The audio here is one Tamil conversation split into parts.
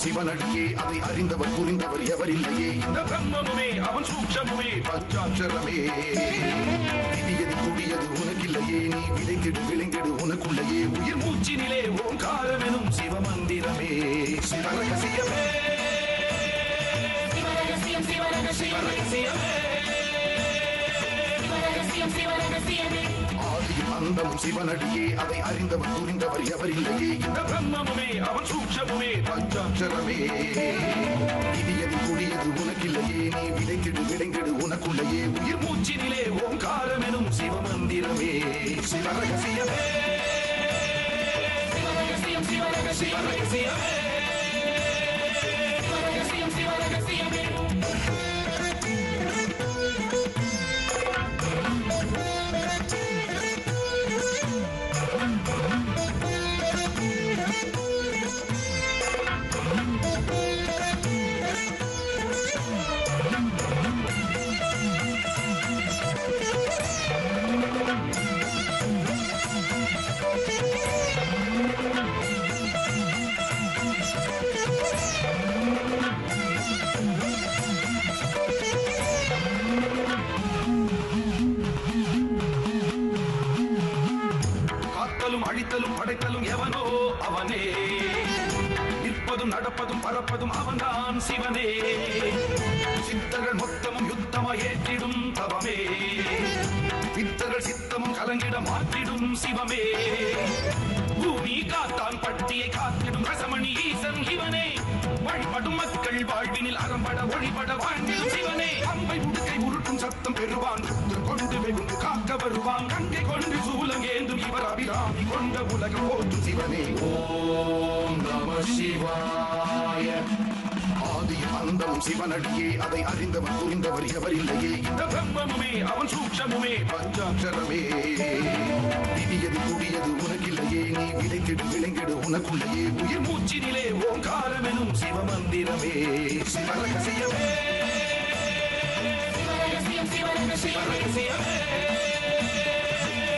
சிவனடியே அதை அறிந்தவர் புரிந்தவர் எவரில்லையே இந்த பிரம்மமுமே அவன் சூட்சமுமே பஞ்சாட்சரமே விதியது கூடியது உனக்கில்லையே நீ விளைந்திடு விளைந்திடு உனக்குள்ளையே உயிர் மூச்சினிலே ஓங்காரமெனும் சிவமந்திரமே சிவரகசியமே சிவரகசியம் சிவரகசியமே ஆதியும் அந்தமும் சிவனடியே அதை அறிந்தவர் புரிந்தவர் எவரில்லையே இந்த பிரம்மமுமே அவன் சூட்சமுமே பஞ்சாட்சரமே விதியது கூடியது உனக்கில்லையே நீ விளைந்திடு விளைந்திடு உனக்குள்ளையே உயிர் மூச்சினிலே ஓங்காரமெனும் சிவமந்திரமே சிவரகசியமே சிவரகசியம் சிவரகசியமே சிவரகசியம் சிவரகசியமே அழித்தலும் படைத்தலும் எவனோ அவனே நிற்பதும் நடப்பதும் பறப்பதும் அவன்தான் சிவனே சித்தர்கள் மொத்தமும் யுத்தமாய் ஏற்றிடும் தவமே பித்தர்கள் சித்தமும் கலங்கிட மாற்றிடும் சிவமே பூமி காத்தான் பட்டியை காத்திடும் ரசமணி ஈசன் இவனே வழிபடும் மக்கள் வாழ்வினில் அறம்பட ஒளிபட வாழ்ந்திடும் சிவனே அம்பை முடுக்கை உருட்டும் சத்தம் பெறுவான் கொண்டு வெகுண்டு காக்க வருவான் கங்கை கொண்டு சூலம் ஏந்தும் இவர் அபிராமி கொண்ட உலகம் போற்றும் சிவனே ஓம் நம சிவாய ஆதியும் அந்தமும் சிவனடியே அதை அறிந்தவர் புரிந்தவர் எவரில்லையே இந்த பிரம்மமுமே அவன் சூட்சமுமே பஞ்சாட்சரமே விதியது கூடியது உனக்கில்லையே நீ விளைந்திடு விளைந்திடு உனக்குள்ளையே உயிர் மூச்சினிலே ஓங்காரமெனும் சிவமந்திரமே சிவரகசியமே சிவரகசியம் சிவரகசியமே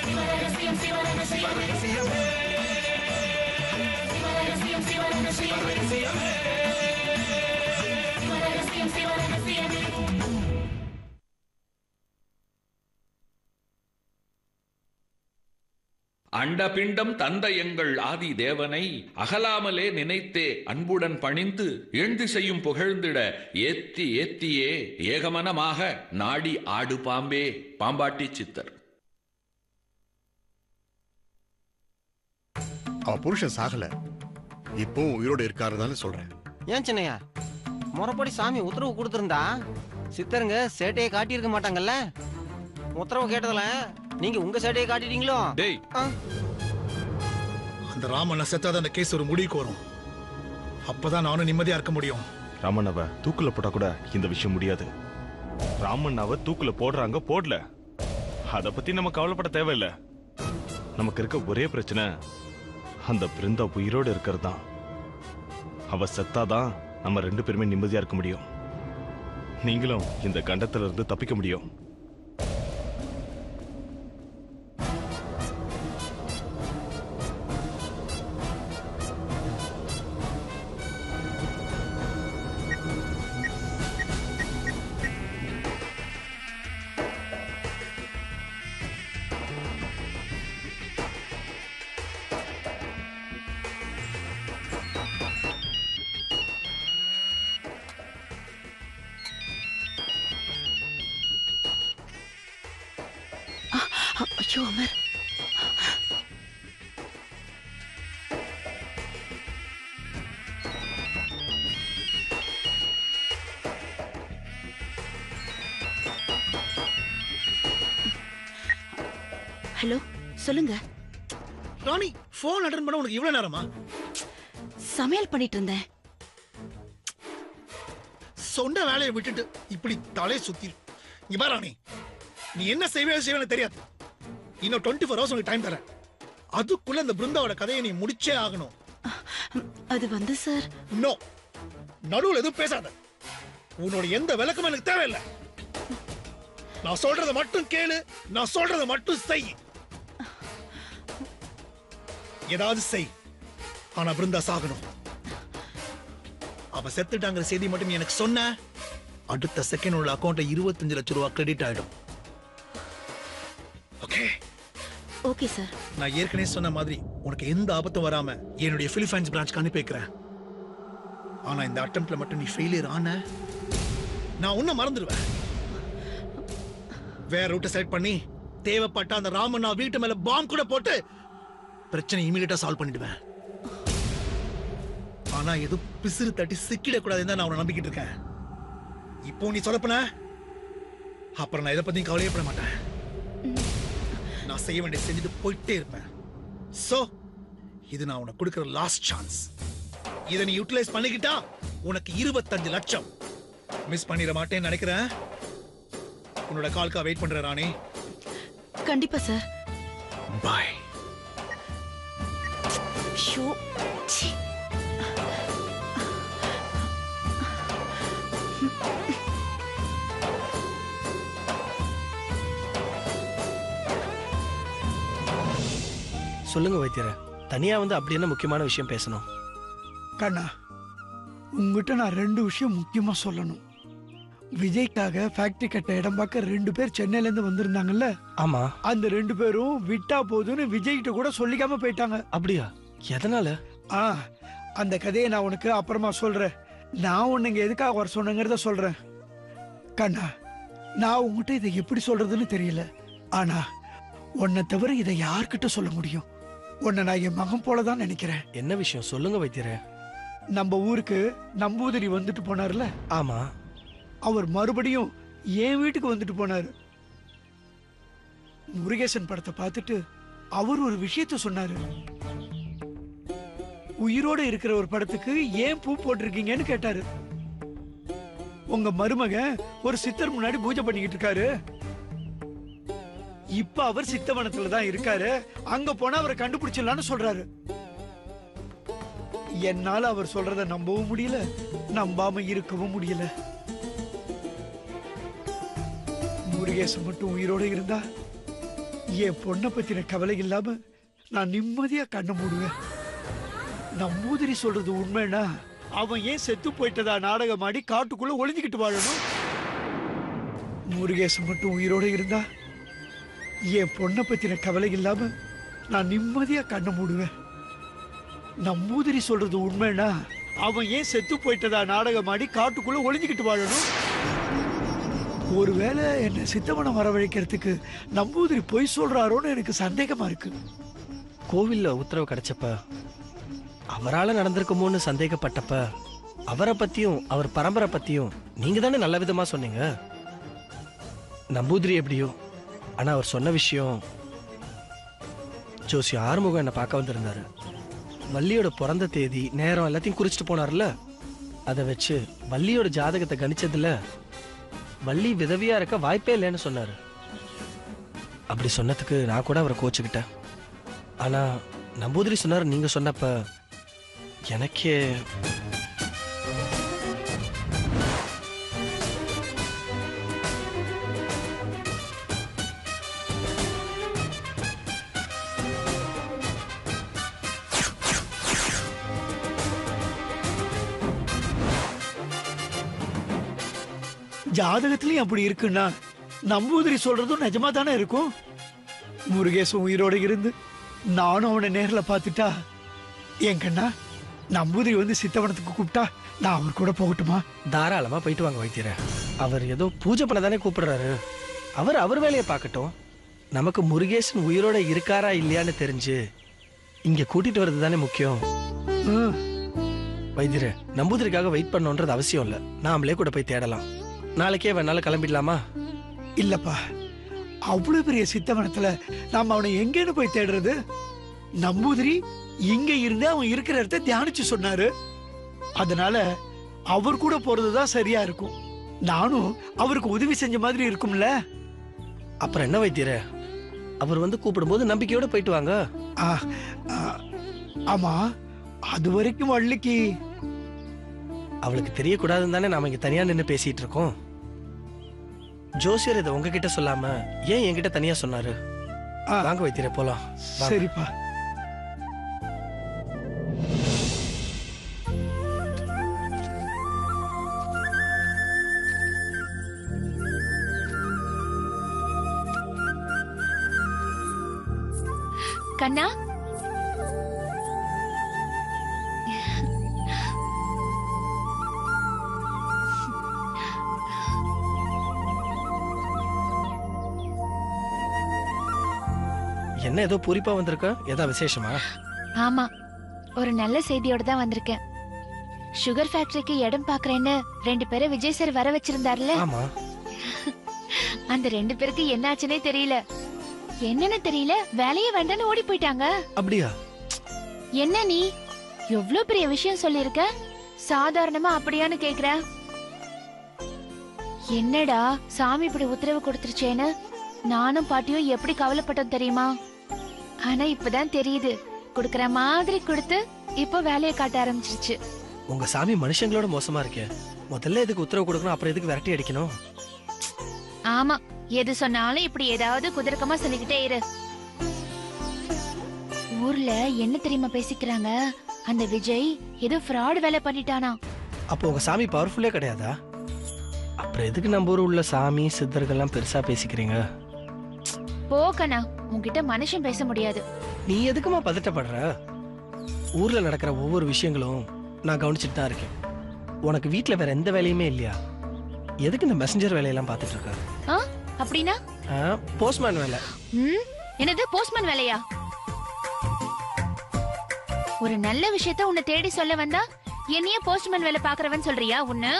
சிவரகசியம் சிவரகசியமே சிவரகசியம் சிவரகசியமே சிவரகசியம் சிவரகசியமே அண்டபிண்டம் தந்த எங்கள் ஆதி தேவனை அகலாமலே நினைத்தே அன்புடன் பணிந்து எழுந்து செய்யும் புகழ்ந்திட ஏத்தி ஏத்தியே ஏகமனமாக நாடி ஆடு பாம்பே பாம்பாட்டி சித்தர். அவ புருஷன் சாகல, இப்போ உயிரோடு இருக்காருதான்னு சொல்றேன். ஏன் சின்னையா, முறைப்படி சாமி உத்தரவு கொடுத்திருந்தா சித்தருங்க சேட்டையை காட்டியிருக்க மாட்டாங்கல்ல? உத்தரவு கேட்டதுல நீங்க உங்க சேட்டையை காட்டிட்டீங்களோ? டேய், அந்த ராமண்ண செத்தாத அந்த கேஸ் ஒரு முடிவுக்கு வரும். அப்பதான் நானும் நிம்மதியா இருக்க முடியும். ராமண்ணாவ தூக்குல போட்டா கூட இந்த விஷயம் முடியாது. ராமண்ணாவ தூக்குல போடுறாங்க, போடல, அத பத்தி நம்ம கவலைப்பட தேவையில்லை. நமக்கு இருக்க ஒரே பிரச்சனை அந்த பிருந்தா உயிரோடு இருக்கிறது தான். அவ செத்தாதான் நம்ம 2 பேருமே நிம்மதியா இருக்க முடியும். நீங்களும் இந்த கண்டத்துல இருந்து தப்பிக்க முடியும். ஐயோ அமர், ஹலோ சொல்லுங்க. ராணி, போன் அட்டெண்ட் பண்ண உனக்கு இவ்வளவு நேரமா? சமையல் பண்ணிட்டு இருந்தேன். சொன்ன வேலையை விட்டுட்டு இப்படி தலை சுத்தி இங்க பாரு ராணி, நீ என்ன செய்வேன்னு தெரியாது. இன்னும் 24 hours உனக்கு டைம் தரேன். அதுக்குள்ள இந்த பிருந்தாவோட கதையை நீ முடிச்சே ஆகணும். அது வந்து சார், நோ, நடுவுல எதுவும் பேசாத. உன்னோட எந்த விளக்கமும் எனக்கு தேவையில்லை. நான் சொல்றத மட்டும் கேளு, நான் சொல்றத மட்டும் செய். ஏதாவது செய், ஆனா பிருந்தா சாகணும். அவ செத்துட்டாங்கிற செய்தி மட்டும் நீ எனக்கு சொன்ன, அடுத்த செகண்ட் உள்ள அக்கௌண்ட்ல 25 லட்சம் ரூபாய் கிரெடிட் ஆயிடும். ஓகே? Okay sir. நான் ஏற்கனவே சொன்ன மாதிரி உனக்கு எந்த ஆபத்தும் வராம என்னுடைய பிலிப்பைன்ஸ் பிரான்ச்க்கு அனுப்பி வைக்கிறேன். ஆனா இந்த அட்டெம்ப்ட்ல மட்டும் நீ ஃபெயிலியர் ஆன, நான் உன்னை மறந்துடுவேன். வேற ரூட்டை செலக்ட் பண்ணி தேவைப்பட்ட அந்த ராமண்ணா வீட்டு மேல பாம்பு கூட போட்டு பிரச்சனை இமீடியட்டா சால்வ் பண்ணிடுவேன். ஆனா எது பிசிறு தட்டி சிக்கிடக்கூடாதுன்னு தான் நான் உன்னை நம்பிக்கிட்டு இருக்கேன். இப்போ நீ சொதப்பன, அப்புறம் நான் இதை பத்தி கவலையப்பட மாட்டேன். நான் செய்ய வேண்டிய செஞ்சுட்டு போயிட்டே இருப்பேன். சோ இது நான் உனக்கு கொடுக்கிற லாஸ்ட் சான்ஸ். இதை நீ யூட்டிலைஸ் பண்ணிக்கிட்டா உனக்கு 25 லட்சம். மிஸ் பண்ணிட மாட்டேன்னு நினைக்கிறேன். உன்னோட கால்க்கா வெயிட் பண்ற ராணி. கண்டிப்பா சார். பாய். ஷோ. ச்சீ. சொல்லுங்க வைத்தியர, தனியா வந்து அப்படி என்ன முக்கியமான விஷயம் பேசணும்? கண்ணா, உங்ககிட்ட நான் 2 விஷயம் முக்கியமா சொல்லணும். விஜய்க்காக ஃபேக்டரி கட்ட இடம் பார்க்க 2 பேர் சென்னையில இருந்து வந்திருந்தாங்கல்ல. ஆமா. அந்த 2 பேரும் விட்டா போதுன்னு விஜய்கிட்ட கூட சொல்லிக்காம போயிட்டாங்க. அப்படியா? எதனால? அந்த கதையை நான் உனக்கு அப்புறமா சொல்றேன். நான் உன்னைங்க எதுக்காக வர சொன்னங்கிறத சொல்றேன். கண்ணா, நான் உங்ககிட்ட இதை எப்படி சொல்றதுன்னு தெரியல. ஆனா உன்னை தவிர இதை யார்கிட்ட சொல்ல முடியும்? உன்னை நான் என் மகன் போலதான் நினைக்கிறேன். என்ன விஷயம் சொல்லுங்க வைத்தியர. நம்ம ஊருக்கு நம்பூதிரி வந்துட்டு போனார்ல. ஆமா. அவர் மறுபடியும் என் வீட்டுக்கு வந்துட்டு போனாரு. முருகேசன் படத்தை பார்த்துட்டு அவர் ஒரு விஷயத்த சொன்னாரு. உயிரோட இருக்கிற ஒரு படத்துக்கு ஏன் பூ போட்டிருக்கீங்கன்னு கேட்டாரு. உங்க மருமகன் ஒரு சித்தர் முன்னாடி பூஜை பண்ணிக்கிட்டு இருக்காரு. இப்ப அவர் சித்தவனத்துல தான் இருக்காரு. அங்க போனா அவரை கண்டுபிடிச்சிடலான்னு சொல்றாரு. என்னால அவர் சொல்றத நம்பவும் முடியல, நம்பாம இருக்கவும் முடியல. முருகேசன் மட்டும் உயிரோட இருந்தா என் பொண்ணை பத்தின கவலை இல்லாம நான் நிம்மதியா கண்ண மூடுவேன். நம்பூதிரி சொல்றது உண்மைன்னா அவன் ஏன் செத்து போயிட்டதா நாடகம் ஆடி காட்டுக்குள்ள ஒளிஞ்சுக்கிட்டு வாழணும்? முருகேசன் மட்டும் உயிரோட இருந்தா என் பொண்ணை பத்தின கவலை இல்லாம நான் நிம்மதியா கண்ண மூடுவேன். நம்பூதிரி சொல்றது உண்மைன்னா அவன் ஏன் செத்து போயிட்டதா நாடகம் ஆடி காட்டுக்குள்ள ஒளிஞ்சுக்கிட்டு வாழணும்? ஒருவேளை என்ன சித்தவனம் வரவழைக்கிறதுக்கு நம்பூதிரி பொய் சொல்றாரோன்னு எனக்கு சந்தேகமா இருக்கு. கோவில்ல உத்தரவு கிடைச்சப்ப அவரால நடந்திருக்குமோன்னு சந்தேகப்பட்டப்ப அவரை பத்தியும் அவர் பரம்பரை பத்தியும் நீங்க தானே நல்ல விதமா சொன்னீங்க. நம்பூதிரி எப்படியோ, ஆனா அவர் சொன்ன விஷயம், ஜோசி ஆறுமுகம் என்னை பார்க்க வந்திருந்தாரு. வள்ளியோட பிறந்த தேதி நேரம் எல்லாத்தையும் குறிச்சிட்டு போனார்ல. அதை வச்சு வள்ளியோட ஜாதகத்தை கணிச்சதுல வள்ளி விதவியா இருக்க வாய்ப்பே இல்லைன்னு சொன்னாரு. அப்படி சொன்னதுக்கு நான் கூட அவரை கோச்சுக்கிட்டேன். ஆனா நம்பூதிரி சொன்னார் நீங்க சொன்னப்ப எனக்கே ஜாதகத்திலயும் அப்படி இருக்குன்னா நம்பூதிரி சொல்றதும் நிஜமா தானே இருக்கும். முருகேசன் உயிரோட இருந்து நானும் அவனை நேர்ல பார்த்துட்டா என் கண்ணா நம்பூதிரி வந்து சித்தவனத்துக்கு கூப்பிட்டா நான் அவர் கூட போகட்டுமா? தாராளமா போயிட்டு வாங்க வைத்தியர. அவர் ஏதோ பூஜை பண்ண தானே கூப்பிடுறாரு. அவர் வேலையை பார்க்கட்டும். நமக்கு முருகேசன் உயிரோட இருக்காரா இல்லையான்னு தெரிஞ்சு இங்க கூட்டிட்டு வர்றது தானே முக்கியம். வைத்தியர, நம்பூதிரிக்காக வெயிட் பண்ணணுன்றது அவசியம் இல்ல. நாமளே கூட போய் தேடலாம். நாளைக்கே வேணாலும் கிளம்பிடலாமா? இல்லப்பா, அவ்வளவு பெரிய சித்தவனத்துல நாம அவனை எங்கேன்னு போய் தேடுறது? நம்பூதிரி இங்க இருந்து அவன் இருக்கிற இடத்த தியானிச்சு சொன்னாரு. அதனால அவர் கூட போறதுதான் சரியா இருக்கும். நானும் அவருக்கு உதவி செஞ்ச மாதிரி இருக்கும்ல. அப்புறம் என்ன வைத்தியர, அவர் வந்து கூப்பிடும்போது நம்பிக்கையோட போயிட்டு வாங்க. ஆமா, அது வரைக்கும் வள்ளிக்கு அவளுக்கு தெரியக்கூடாதுன்னு தானே நாம இங்க தனியா நின்று பேசிட்டு இருக்கோம். ஜோசியர் இதை உங்ககிட்ட சொல்லாம ஏன் என்கிட்ட தனியா சொன்னாரு? வாங்க வைத்தியர போலாம். சரிப்பா. கண்ணா, என்ன ஏதோ பூரிப்பா வந்திருக்க? ஏதா விசேஷமா? ஆமா, ஒரு நல்ல செய்தியோட தான் வந்திருக்கேன். சுகர் ஃபேக்டரிக்கு இடம் பாக்குறேன்னு 2 பேரை விஜய் சார் வர வச்சிருந்தாருல, ஆமா. அந்த 2 பேருக்கு என்னாச்சுன்னே தெரியல. என்னன்னு தெரியல, வேலையே வேண்டான்னு ஓடி போயிட்டாங்க. அப்படியா? என்ன நீ எவ்ளோ பெரிய விஷயம் சொல்லிருக்க, சாதாரணமா அப்படியான்னு கேக்குற? என்னடா சாமி இப்படி உத்தரவு கொடுத்துருச்சேன்னு நானும் பாட்டியும் எப்படி கவலைப்பட்டோம் தெரியுமா? ஆனா இப்பதான் தெரியுது, குடுக்கற மாதிரி கொடுத்து இப்போ வேலையை காட்ட ஆரம்பிச்சிருச்சு. உங்க சாமி மனுஷங்களோட மோசமா இருக்கே. முதல்ல எதுக்கு உத்தரவு கொடுக்கணும், அப்புறம் எதுக்கு விரட்டி அடிக்கணும்? ஆமா, எது சொன்னாலும் இப்படி ஏதாவது குதர்க்கமா சொல்லிக்கிட்டே இரு. ஊர்ல என்ன தெரியுமா பேசிக்கிறாங்க, அந்த விஜய் ஏதோ ஃப்ராட் வேலை பண்ணிட்டானா. அப்போ உங்க சாமி பவர்ஃபுல்லே கிடையாதா? அப்புறம் எதுக்கு நம்ம ஊர் உள்ள சாமி சித்தர்கள்லாம் பெருசா பேசிக்கிறீங்க? போக்கண்ணா, உன்கிட்ட மனுஷன் பேச முடியாது. நீ எதுக்குமா பதட்டப்படுற? ஊர்ல நடக்கிற ஒவ்வொரு விஷயங்களும் நான் கவனிச்சுட்டு தான் இருக்கேன். உனக்கு வீட்ல வேற எந்த வேலையுமே இல்லையா? எதுக்கு இந்த மெசஞ்சர் வேலையெல்லாம் பார்த்துட்டு இருக்க? அப்படின்னா போஸ்ட்மேன் வேலை. என்னது போஸ்ட்மேன் வேலையா? ஒரு நல்ல விஷயத்த உன்னை தேடி சொல்ல வந்தா என்னைய போஸ்ட்மேன் வேலை பாக்குறவன் சொல்றியா? உன்ன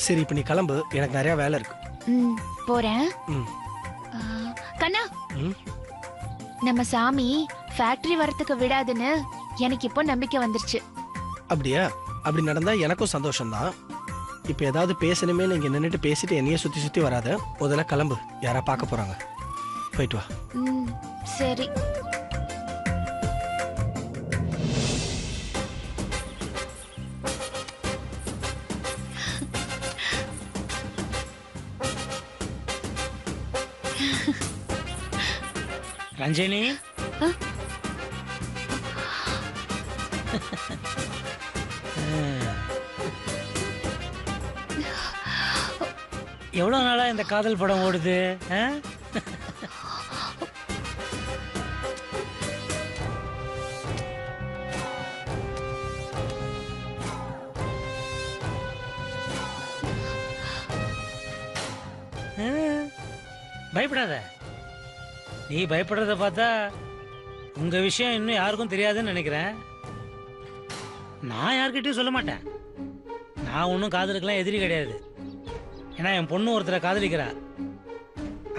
சரி, இப்ப நீ கிளம்பு, எனக்கு நிறைய வேலை இருக்கு. போறேன். கண்ணா, நம்ம சாமி ஃபேக்டரி வரத்துக்கு விடாதுன்னு எனக்கு இப்போ நம்பிக்கை வந்துருச்சு. அப்படியா? அப்படி நடந்தா எனக்கும் சந்தோஷம் தான். இப்ப ஏதாவது பேசணுமே, நீங்க நின்னுட்டு பேசிட்டு என்னைய சுத்தி சுத்தி வராத. முதல்ல கிளம்பு, யாரா பார்க்க போறாங்க. போயிட்டு வா. சரி. ரஞ்சனி, எவ்வளவு நாளா இந்த காதல் படம் ஓடுது? பயப்படாத. நீ பயப்படுறத பார்த்தா உங்க விஷயம் இன்னும் யாருக்கும் தெரியாதுன்னு நினைக்கிறேன். நான் யார்கிட்டயும் சொல்ல மாட்டேன். நான் ஒன்றும் காதலுக்கெல்லாம் எதிரி கிடையாது. ஏன்னா என் பொண்ணு ஒருத்தரை காதலிக்கிறா.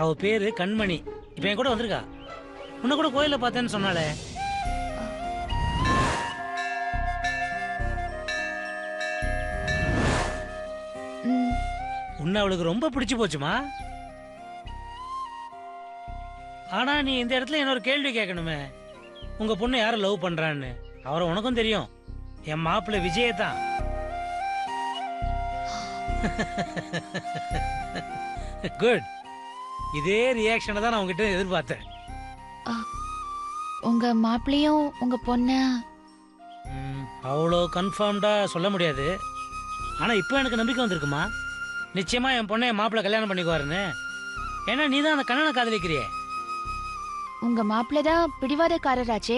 அவ பேரு கண்மணி. இப்ப என் கூட வந்திருக்கா. உன்னை கூட கோயில பார்த்தேன்னு சொன்னாலே. உன்னை அவளுக்கு ரொம்ப பிடிச்சு போச்சுமா. ஆனா நீ இந்த இடத்துல என்ன ஒரு கேள்வி கேட்கணுமே, உங்க பொண்ணு யார லவ் பண்றான்னு. அவரை உனக்கும் தெரியும், என் மாப்பிள்ளை விஜய தான். குட். இதே ரியாக்ஷனை தான் நான் உங்ககிட்ட எதிர்பார்த்தேன். உங்க மாப்பிள்ளையும் உங்க பொண்ண அவ்வளோ கன்ஃபார்ம்டா சொல்ல முடியாது. ஆனா இப்போ எனக்கு நம்பிக்கை வந்திருக்குமா. நிச்சயமா என் பொண்ணை என் மாப்பிள்ளை கல்யாணம் பண்ணிக்குவாருன்னு. ஏன்னா நீ தான் அந்த கண்ணனை காதலிக்கிறியே. உங்க மாப்பிள்ளை தான் பிடிவாதக்காரராச்சே.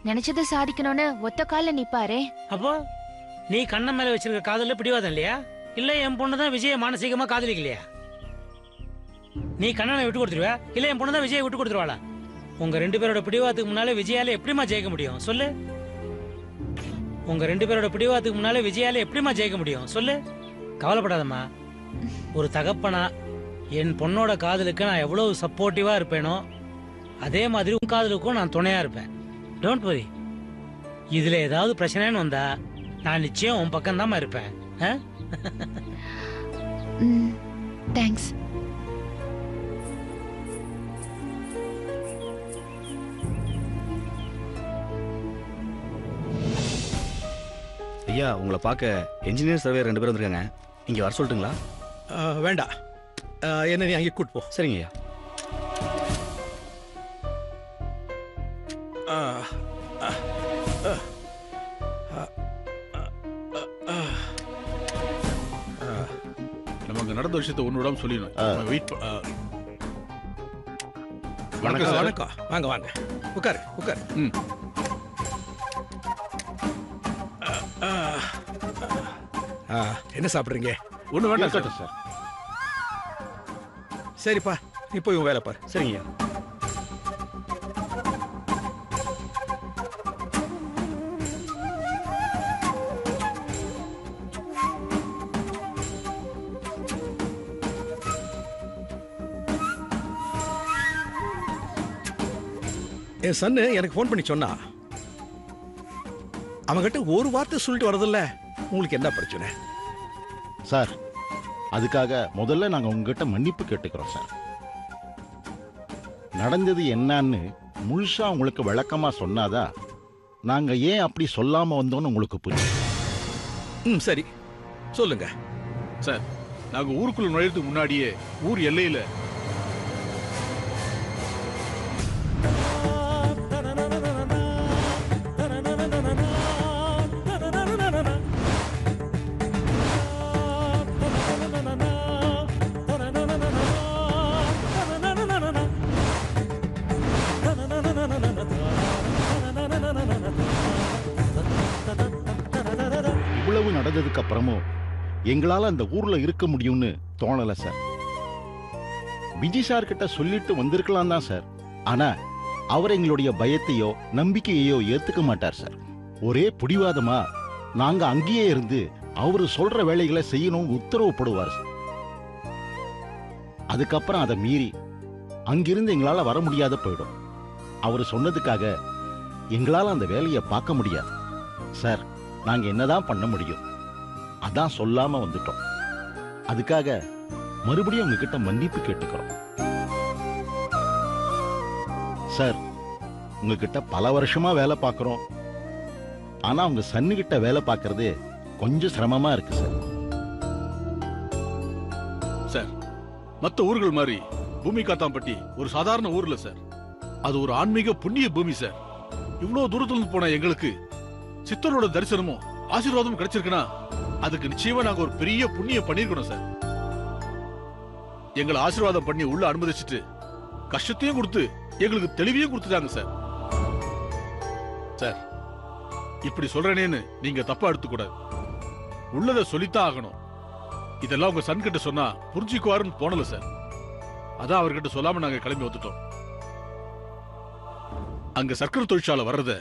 நினைச்சதை சாதிக்கணும்னு ஒத்த கால நிப்பாரே. அப்போ நீ கண்ணன் மேல வச்சிருக்க காதல பிடிவாதம் இல்லையா? இல்ல என் பொண்ணு தான் விஜய மானசீகமா காதலிக்கலையா? நீ கண்ணனை விட்டு கொடுத்துருவா, இல்ல என் பொண்ணு தான் விஜயை விட்டு கொடுத்துருவாளா? உங்க 2 பேரோட பிடிவாதத்துக்கு முன்னால விஜயால எப்படிமா ஜெயிக்க முடியும் சொல்லு? உங்க 2 பேரோட பிடிவாதத்துக்கு முன்னால விஜயால எப்படிமா ஜெயிக்க முடியும் சொல்லு? கவலைப்படாதம்மா. ஒரு தகப்பனா என் பொண்ணோட காதலுக்கு நான் எவ்வளவு சப்போர்ட்டிவா இருப்பேனோ அதே மாதிரி உன் காதலுக்கும் நான் துணையா இருப்பேன். Don't worry. இதுல ஏதாவது பிரச்சனைன்னு வந்தா நான் நிச்சயம் உன் பக்கம் தான் இருப்பேன். தேங்க்ஸ். ஐயா, உங்களை பார்க்க என்ஜினியர் சர்வே 2 பேர் வந்திருக்காங்க. இங்க வர சொல்லட்டுங்களா? வேண்டாம், என்ன நீ அங்கே கூட்டு போ. சரிங்க ஐயா. நமக்கு நடந்த விஷயத்தை ஒன்று விடாம சொல்லிடணும். வெயிட் வணக்கம் வணக்கம். வாங்க வாங்க, உட்காரு உட்காரு. என்ன சாப்பிடுறீங்க? ஒண்ணு வேண்டாம் சார். சரிப்பா, நீ போய் உன் வேலை பாரு. சரிங்க. என் சன்னு எனக்கு ஃபோன் பண்ணி சொன்னா, அவங்கிட்ட ஒரு வார்த்தை சொல்லிட்டு வரதில்ல. உங்களுக்கு என்ன பிரச்சனை சார்? அதுக்காக முதல்ல நாங்க உங்ககிட்ட மன்னிப்பு கேட்டுக்கிறோம் சார். நடந்தது என்னன்னு முழுசா உங்களுக்கு விளக்கமா சொன்னாதான் நாங்க ஏன் அப்படி சொல்லாம வந்தோம்னு உங்களுக்கு புரியும். சரி சொல்லுங்க சார். நாங்க ஊருக்குள்ள நுழையறதுக்கு முன்னாடியே ஊர் எல்லையில இவ்வளவு நடந்ததுக்கு அப்புறமும் எங்களால அந்த ஊர்ல இருக்க முடியும்னு தோணல சார். விஜய் சார் கிட்ட சொல்லிட்டு வந்திருக்கலாம் தான் சார். ஆனா அவர் எங்களுடைய பயத்தையோ நம்பிக்கையோ ஏத்துக்க மாட்டார் சார். ஒரே பிடிவாதமா நாங்க அங்கேயே இருந்து அவரு சொல்ற வேலைகளை செய்யணும்னு உத்தரவு போடுவார் சார். அதுக்கப்புறம் அதை மீறி அங்கிருந்து எங்களால வர முடியாத போயிடும். அவர் சொன்னதுக்காக எங்களால அந்த வேலையை பார்க்க முடியாது சார். நாங்க என்னதான் பண்ண முடியும்? அதான் சொல்லாம வந்துட்டோம். அதுக்காக மறுபடியும் உங்ககிட்ட மன்னிப்பு கேட்டுக்கிறோம் சார். உங்ககிட்ட பல வருஷமா வேலை பார்க்கிறோம். ஆனா உங்க சன்னுகிட்ட வேலை பார்க்கறது கொஞ்சம் சிரமமா இருக்கு சார். சார், மத்த ஊர்கள் மாதிரி பூமி காத்தாம்பட்டி ஒரு சாதாரண ஊர்ல சார். அது ஒரு ஆன்மீக புண்ணிய பூமி சார். இவ்வளவு தூரத்துல போன எங்களுக்கு சித்தரோட தரிசனமும் ஆசீர்வாதமும் கிடைச்சிருக்குன்னா அதுக்கு நிச்சயமா நாங்க ஒரு பெரிய புண்ணியம் பண்ணிருக்கணும் சார். எங்களை ஆசீர்வாதம் பண்ணி உள்ள அனுமதிச்சுட்டு கஷ்டத்தையும் கொடுத்து எங்களுக்கு தெளிவையும் கொடுத்துட்டாங்க சார். சார், இப்படி சொல்றேனேன்னு நீங்க தப்பா எடுத்துக்கூடாது. உள்ளதை சொல்லித்தான் ஆகணும். இதெல்லாம் உங்க சன் கிட்ட சொன்னா புரிஞ்சுக்குவாருன்னு போனல சார். அதான் அவர்கிட்ட சொல்லாம நாங்க கிளம்பி வந்துட்டோம். அங்க சர்க்கரை தொழிற்சாலை வர்றத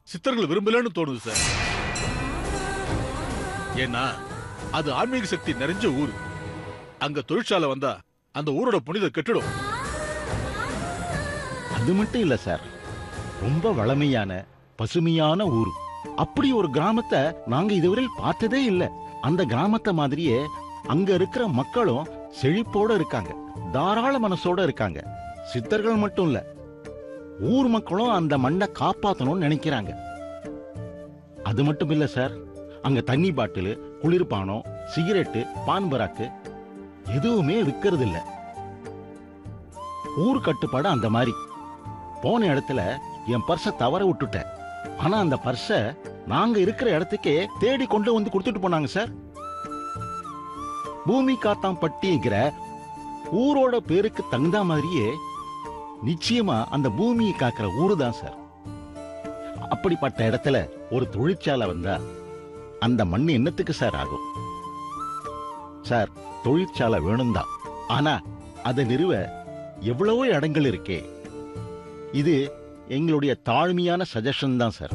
சித்தர்கள் விரும்பலன்னு தோணுது சார். ஏன்னா அது ஆன்மீக சக்தி நிறைஞ்ச ஊர். அங்க தொழிற்சாலை வந்தா அந்த ஊரோட புனித கெட்டுடும். அது மட்டும் இல்ல சார், ரொம்ப வளமையான பசுமையான ஊர். அப்படி ஒரு கிராமத்தை நாங்க இதுவரை பார்த்ததே இல்லை. அந்த கிராமத்தை மாதிரியே அங்க இருக்கிற மக்களும் செழிப்போட இருக்காங்க, தாராள மனசோட இருக்காங்க. சித்தர்கள் மட்டும் இல்ல, ஊர் மக்களும் அந்த மண்ணை காப்பாத்தணும்னு நினைக்கிறாங்க. அது மட்டும் இல்ல சார், அங்க தண்ணி பாட்டிலு, குளிர்பானம், சிகரெட்டு, பான் பராக்கு எதுவுமே விற்கிறது இல்ல. ஊர் கட்டுப்பாடு அந்த மாதிரி. போன இடத்துல என் பர்ஸ தவற விட்டுட்டேன். ஆனா அந்த பர்ஸ நாங்க இருக்கிற இடத்துக்கே தேடி கொண்டு வந்து கொடுத்துட்டு போனாங்க சார். பூமி காத்தாம்பட்டிங்கிற ஊரோட பேருக்கு தகுந்த மாதிரியே நிச்சயமா அந்த பூமியை காக்கிற ஊரு தான் சார். அப்படிப்பட்ட இடத்துல ஒரு தொழிற்சாலை வந்தா அந்த மண் என்னத்துக்கு சார் ஆகும்? சார், தொழிற்சாலை வேணும் தான், ஆனா அதை நிறுவ எவ்வளவோ இடங்கள் இருக்கே. இது எங்களுடைய தாழ்மையான சஜஷன் தான் சார்.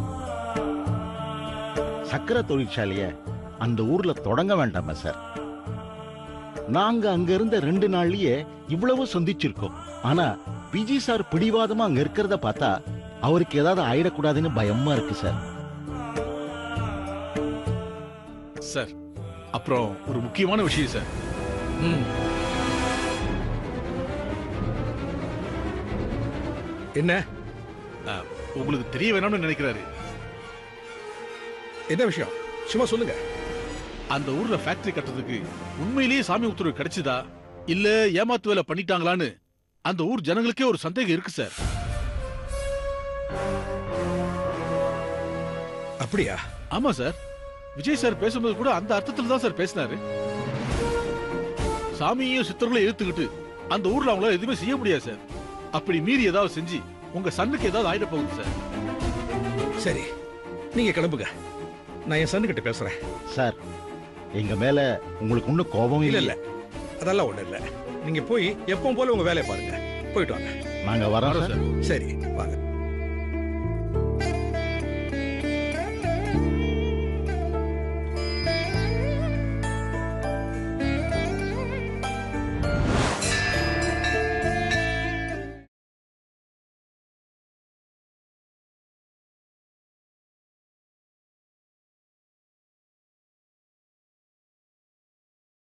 சக்கரை தொழிற்சாலைய அந்த ஊர்ல தொடங்க வேண்டாமா சார்? நாங்க அங்க இருந்த 2 நாள்லயே இவ்வளவு சந்திச்சிருக்கோம். ஆனா விஜய் சார் பிடிவாதமா அங்க இருக்கிறத பார்த்தா அவருக்கு ஏதாவது ஆயிடக்கூடாதுன்னு பயமா இருக்கு சார். சார், அப்புறம் ஒரு முக்கியமான விஷயம் சார். என்ன? உங்களுக்கு தெரிய வேணும்னு நினைக்கிறாரு. என்ன விஷயம்? சும்மா சொல்லுங்க. அந்த ஊர்ல ஃபேக்டரி கட்டுறதுக்கு உண்மையிலேயே சாமி உத்தரவு கிடைச்சதா இல்ல ஏமாத்து வேலை பண்ணிட்டாங்களான்னு அந்த ஊர் ஜனங்களுக்கே ஒரு சந்தேகம் இருக்கு சார். அப்படியா? ஆமா சார். விஜய் சார் பேசும்போது கூட அந்த அர்த்தத்துல தான் சார் பேசினாரு. சாமியையும் சித்தர்களையும் எழுத்துக்கிட்டு அந்த ஊர்ல அவங்களால எதுவுமே செய்ய முடியாது சார். அப்படி மீறி ஏதாவது செஞ்சு உங்க சன்னுக்கு ஏதாவது ஆயிட போகுது சார். சரி, நீங்க கிளம்புங்க. நான் என் சன்னுகிட்ட பேசுறேன். சார், எங்க மேல உங்களுக்கு இன்னும் கோபம் இல்ல இல்ல, அதெல்லாம் ஒண்ணு இல்ல. நீங்க போய் எப்பவும் போல உங்க வேலையை பாருங்க. போயிட்டு வாங்க. நாங்க வரோம் சார். சரி, வாங்க.